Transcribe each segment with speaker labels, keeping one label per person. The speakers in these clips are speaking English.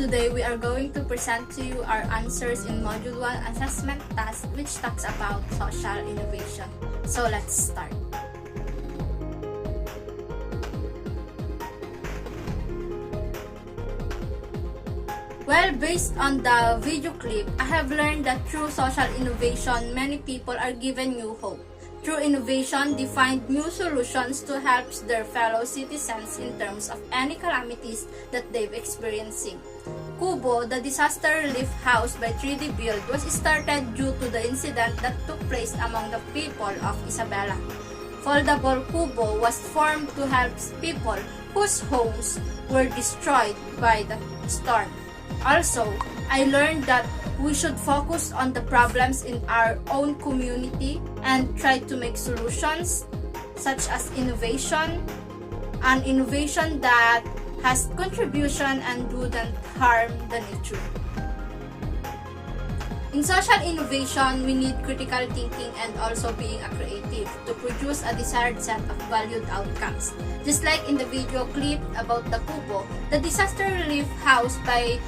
Speaker 1: Today we are going to present to you our answers in Module 1 assessment task, which talks about social innovation. So let's start. Well, based on the video clip, I have learned that through social innovation, many people are given new hope. Through innovation, they find new solutions to help their fellow citizens in terms of any calamities that they've experiencing. Kubo, the disaster relief house by 3D Build, was started due to the incident that took place among the people of Isabela. Foldable Kubo was formed to help people whose homes were destroyed by the storm. Also, I learned that we should focus on the problems in our own community and try to make solutions such as innovation, an innovation that has contribution and wouldn't harm the nature. In social innovation, we need critical thinking and also being a creative to produce a desired set of valued outcomes. Just like in the video clip about the Kubo, the disaster relief house by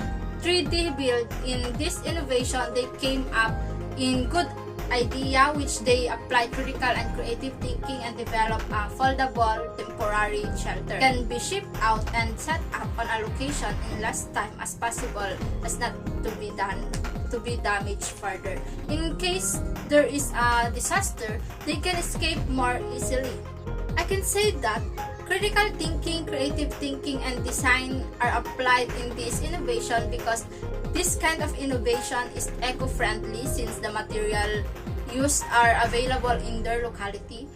Speaker 1: 3D Build, in this innovation, they came up in good idea which they applied critical and creative thinking and developed a foldable temporary shelter. Can be shipped out and set up on a location in less time as possible as not to be damaged further. In case there is a disaster, they can escape more easily. I can say that critical thinking, creative thinking, and design are applied in this innovation because this kind of innovation is eco-friendly since the material used are available in their locality.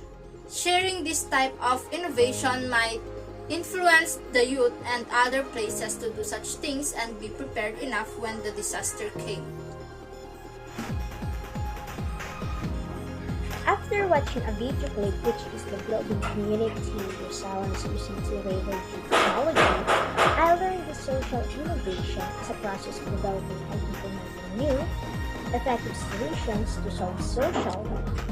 Speaker 1: Sharing this type of innovation might influence the youth and other places to do such things and be prepared enough when the disaster came.
Speaker 2: After watching a video clip which is developing community resilience using two-way technology, I learned that social innovation is a process of developing and implementing new, effective solutions to solve social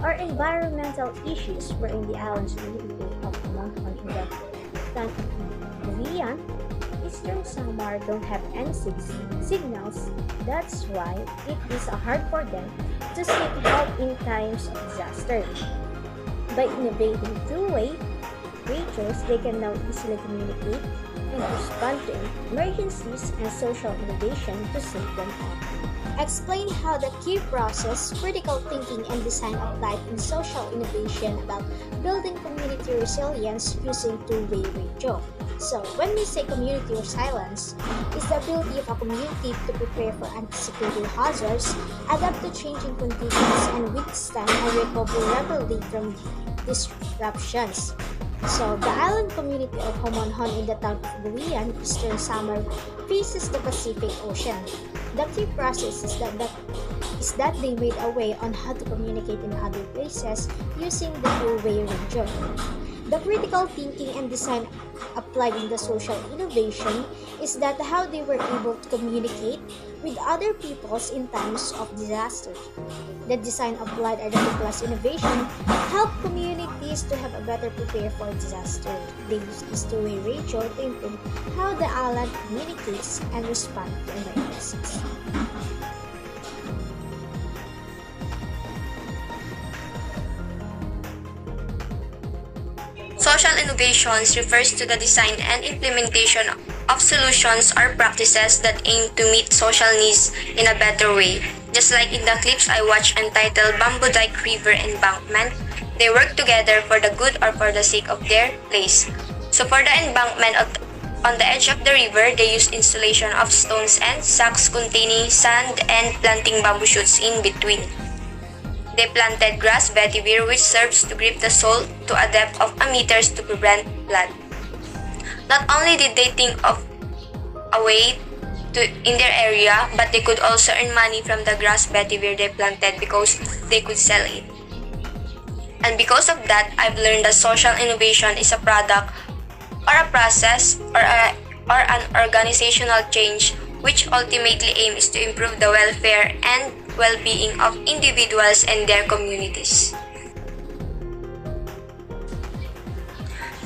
Speaker 2: or environmental issues wherein the island's community of Monton in the Tanzania, Eastern Samar don't have any signals. That's why it is hard for them to seek help in times of disaster. By innovating two-way radios, they can now easily communicate and respond to emergencies and social innovation to save them all. Explain how the key process, critical thinking, and design applied in social innovation about building community resilience using two-way radio. So, when we say community resilience, it's the ability of a community to prepare for anticipated hazards, adapt to changing conditions, and withstand and recover rapidly from disruptions. So, the island community of Homonhon in the town of Buian, Eastern Samar, faces the Pacific Ocean. The key process is that they made a way on how to communicate in other places using the two-way radio. The critical thinking and design applied in the social innovation is that how they were able to communicate with other peoples in times of disaster. The design applied identical innovation help communities to have a better prepare for disaster. They use this two-way radio to improve how the island communicates and respond to emergencies.
Speaker 3: Social innovations refers to the design and implementation of solutions or practices that aim to meet social needs in a better way. Just like in the clips I watched entitled Bamboo Dike River Embankment, they work together for the good or for the sake of their place. So for the embankment on the edge of the river, they use installation of stones and sacks containing sand and planting bamboo shoots in between. They planted grass vetiver which serves to grip the soil to a depth of a meter to prevent flood. Not only did they think of a way in their area, but they could also earn money from the grass vetiver they planted because they could sell it. And because of that, I've learned that social innovation is a product or a process or an organizational change which ultimately aims to improve the welfare and well-being of individuals and their communities.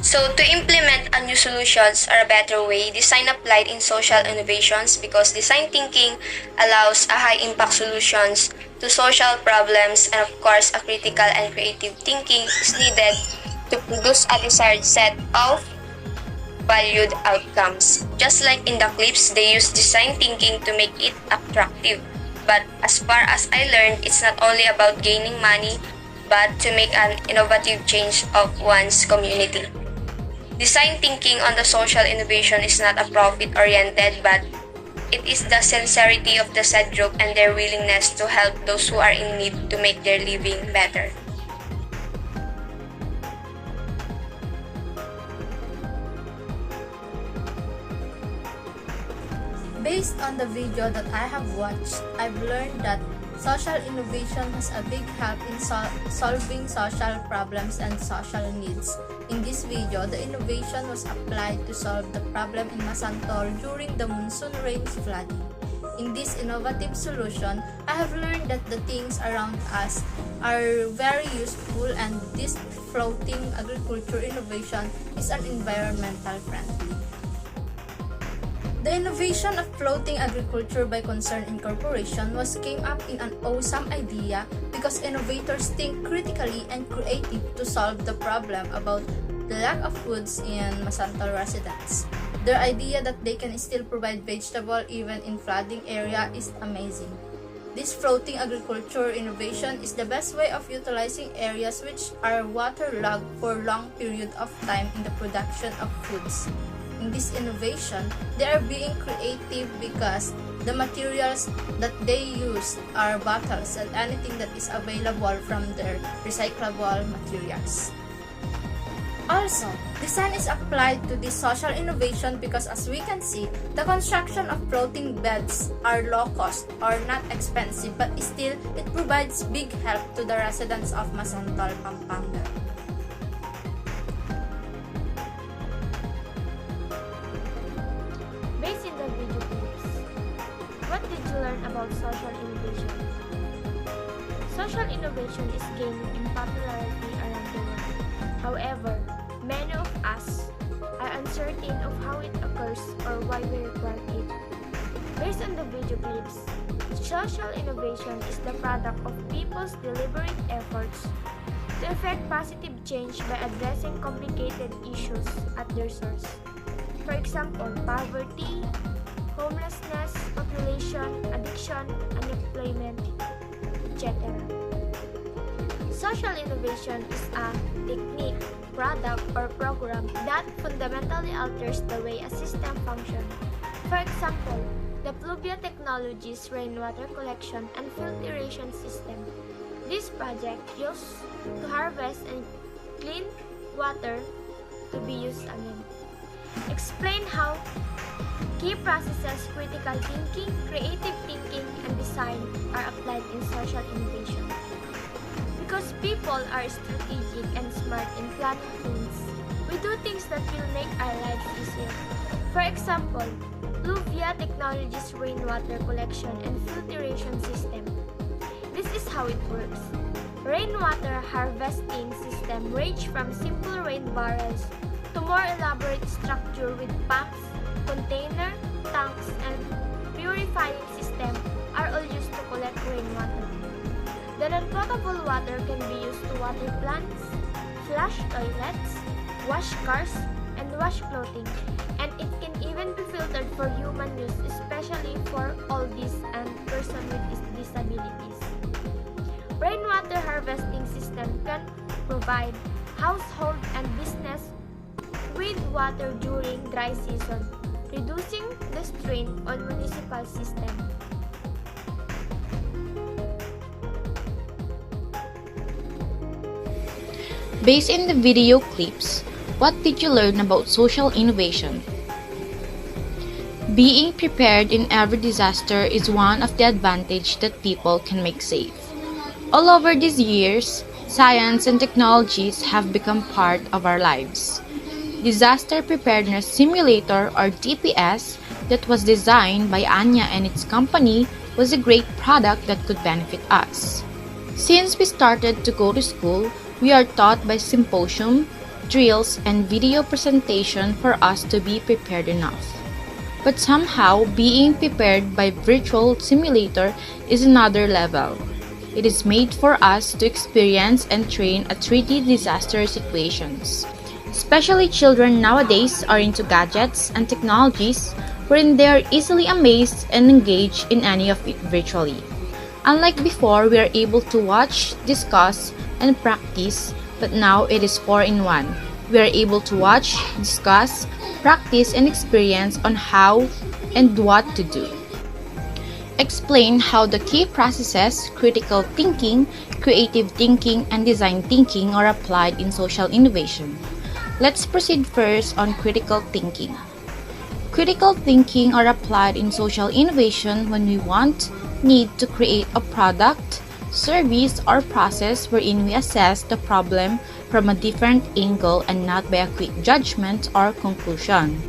Speaker 3: So to implement a new solutions or a better way, design applied in social innovations because design thinking allows a high impact solutions to social problems, and of course a critical and creative thinking is needed to produce a desired set of valued outcomes. Just like in the clips, they use design thinking to make it attractive. But as far as I learned, it's not only about gaining money, but to make an innovative change of one's community. Design thinking on the social innovation is not a profit-oriented, but it is the sincerity of the said group and their willingness to help those who are in need to make their living better.
Speaker 1: Based on the video that I have watched, I've learned that social innovation has a big help in solving social problems and social needs. In this video, the innovation was applied to solve the problem in Masantol during the monsoon rains flooding. In this innovative solution, I have learned that the things around us are very useful, and this floating agriculture innovation is an environmental friendly. The innovation of floating agriculture by Concern Incorporation came up in an awesome idea because innovators think critically and creative to solve the problem about the lack of foods in Masantol residents. Their idea that they can still provide vegetable even in flooding area is amazing. This floating agriculture innovation is the best way of utilizing areas which are waterlogged for long period of time in the production of foods. In this innovation, they are being creative because the materials that they use are bottles and anything that is available from their recyclable materials. Also, design is applied to this social innovation because, as we can see, the construction of floating beds are low cost or not expensive, but still it provides big help to the residents of Masantol, Pampanga.
Speaker 2: Based in the video clips, what did you learn about social innovation? Social innovation is gaining in popularity around the world. However, many of us are uncertain of how it occurs or why we require it. Based on the video clips, social innovation is the product of people's deliberate efforts to effect positive change by addressing complicated issues at their source. For example, poverty, homelessness, population, addiction, unemployment, etc. Social innovation is a technique, product, or program that fundamentally alters the way a system functions. For example, the Pluvia Technologies rainwater collection and filtration system. This project used to harvest and clean water to be used again. Explain how key processes, critical thinking, creative thinking, and design are applied in social innovation. Because people are strategic and smart in planning things, we do things that will make our lives easier. For example, Pluvia Technologies rainwater collection and filtration system. This is how it works. Rainwater harvesting system range from simple rain barrels to more elaborate structure with pumps, container, tanks, and purifying system are all used to collect rainwater. The non-potable water can be used to water plants, flush toilets, wash cars, and wash clothing, and it can even be filtered for human use, especially for oldies and persons with disabilities. Rainwater harvesting system can provide household and business with water during dry season, reducing the strain on municipal system.
Speaker 4: Based in the video clips, what did you learn about social innovation? Being prepared in every disaster is one of the advantages that people can make safe. All over these years, science and technologies have become part of our lives. Disaster Preparedness Simulator or DPS that was designed by Anya and its company was a great product that could benefit us. Since we started to go to school, we are taught by symposium, drills, and video presentation for us to be prepared enough. But somehow, being prepared by virtual simulator is another level. It is made for us to experience and train at 3D disaster situations. Especially children nowadays are into gadgets and technologies wherein they are easily amazed and engaged in any of it virtually. Unlike before, we are able to watch, discuss, and practice, but now it is 4-in-1. We are able to watch, discuss, practice, and experience on how and what to do. Explain how the key processes, critical thinking, creative thinking, and design thinking are applied in social innovation. Let's proceed first on critical thinking. Critical thinking are applied in social innovation when we need to create a product, service, or process wherein we assess the problem from a different angle and not by a quick judgment or conclusion.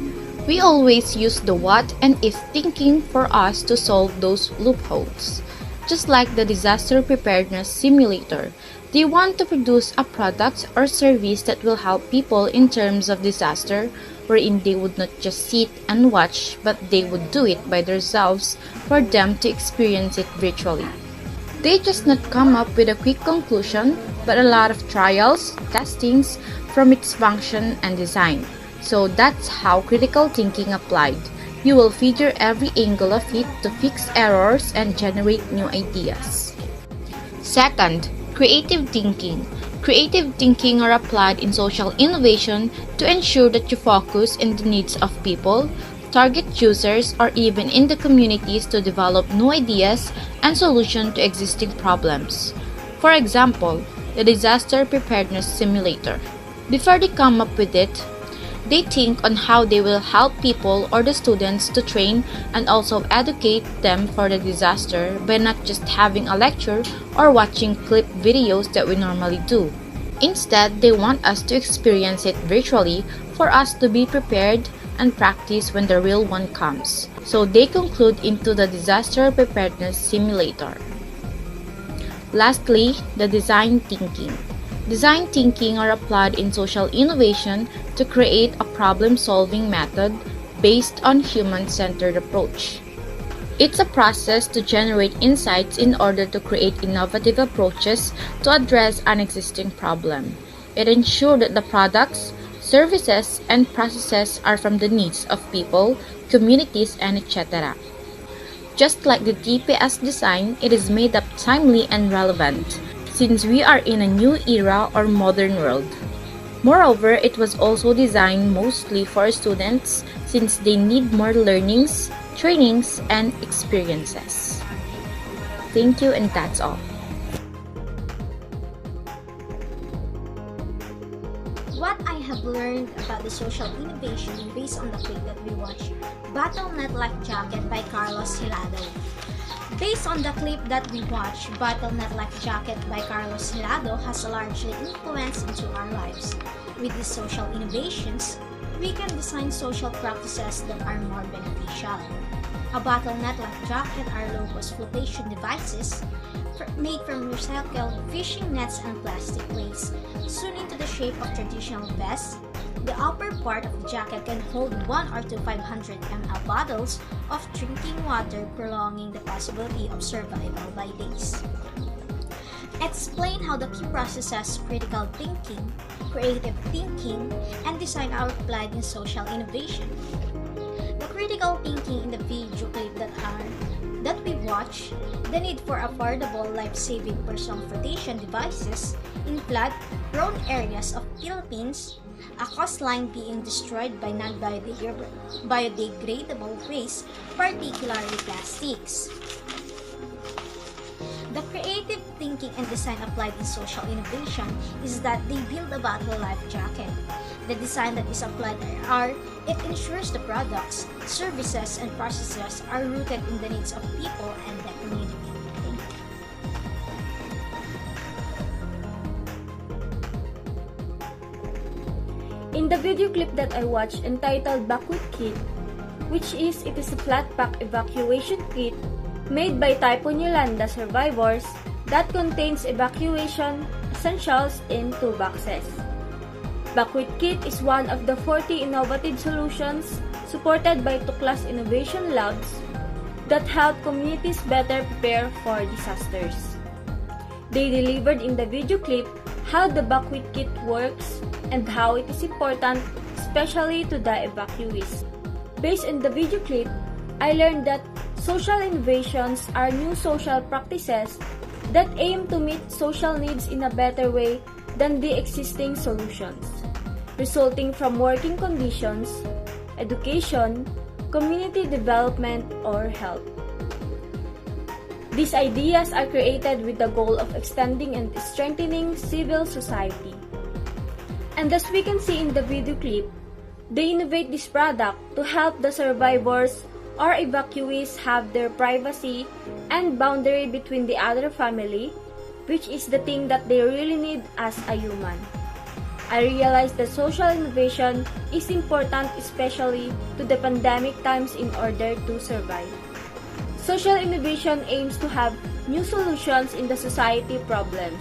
Speaker 4: We always use the what and if thinking for us to solve those loopholes. Just like the disaster preparedness simulator, they want to produce a product or service that will help people in terms of disaster, wherein they would not just sit and watch, but they would do it by themselves for them to experience it virtually. They just not come up with a quick conclusion, but a lot of trials, testings from its function and design. So that's how critical thinking applied. You will figure every angle of it to fix errors and generate new ideas. Second, creative thinking. Creative thinking are applied in social innovation to ensure that you focus on the needs of people, target users, or even in the communities to develop new ideas and solutions to existing problems. For example, the disaster preparedness simulator. Before they come up with it, they think on how they will help people or the students to train and also educate them for the disaster by not just having a lecture or watching clip videos that we normally do. Instead, they want us to experience it virtually for us to be prepared and practice when the real one comes. So they conclude into the disaster preparedness simulator. Lastly, the design thinking. Design thinking are applied in social innovation to create a problem-solving method based on human-centered approach. It's a process to generate insights in order to create innovative approaches to address an existing problem. It ensures that the products, services, and processes are from the needs of people, communities, and etc. Just like the TPS design, it is made up timely and relevant, since we are in a new era or modern world. Moreover, it was also designed mostly for students since they need more learnings, trainings, and experiences. Thank you, and that's all.
Speaker 2: What I have learned about the social innovation based on the clip that we watched, Battle.net Life Jacket by Carlos Hilado. Based on the clip that we watched, Battle.net Life Jacket by Carlos Hilado has largely influenced into our lives. With these social innovations, we can design social practices that are more beneficial. A Battle.net Life Jacket are low-cost flotation devices made from recycled fishing nets and plastic waste, sewn into the shape of traditional vests. The upper part of the jacket can hold 1 or 2 500 ml bottles of drinking water, prolonging the possibility of survival by days. Explain how the key processes critical thinking, creative thinking, and design are applied in social innovation. The critical thinking in the video clip that we watch, the need for affordable life-saving personal flotation devices in flood-prone areas of Philippines, a coastline being destroyed by non-biodegradable waste, particularly plastics. The creative thinking and design applied in social innovation is that they build a battle life jacket. The design that is applied it ensures the products, services, and processes are rooted in the needs of people and the community. Thank you.
Speaker 5: In the video clip that I watched entitled Bakut Kit, it is a flat pack evacuation kit made by Typhoon Yolanda survivors that contains evacuation essentials in 2 boxes. Buckwheat Kit is one of the 40 innovative solutions supported by Tuklas Innovation Labs that help communities better prepare for disasters. They delivered in the video clip how the Buckwheat Kit works and how it is important, especially to the evacuees. Based on the video clip, I learned that social innovations are new social practices that aim to meet social needs in a better way than the existing solutions, resulting from working conditions, education, community development, or health. These ideas are created with the goal of extending and strengthening civil society. And as we can see in the video clip, they innovate this product to help the survivors or evacuees have their privacy and boundary between the other family, which is the thing that they really need as a human. I realized that social innovation is important, especially to the pandemic times, in order to survive. Social innovation aims to have new solutions in the society problems.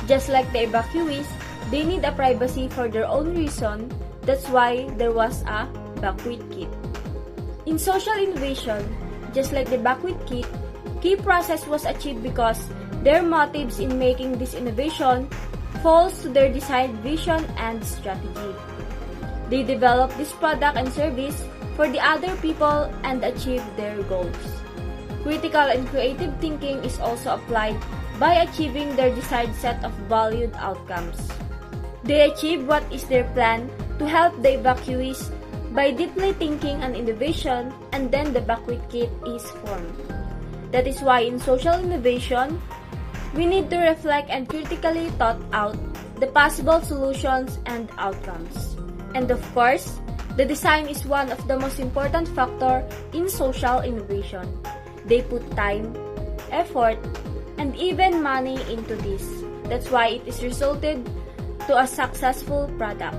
Speaker 5: Just like the evacuees, they need a privacy for their own reason. That's why there was a Buckwheat Kit. In social innovation, just like the Buckwheat Kit, key process was achieved because their motives in making this innovation falls to their desired vision and strategy. They develop this product and service for the other people and achieve their goals. Critical and creative thinking is also applied by achieving their desired set of valued outcomes. They achieve what is their plan to help the evacuees by deeply thinking and innovation, and then the Buckwheat Kit is formed. That is why in social innovation, we need to reflect and critically thought out the possible solutions and outcomes. And of course, the design is one of the most important factors in social innovation. They put time, effort, and even money into this. That's why it is resulted to a successful product.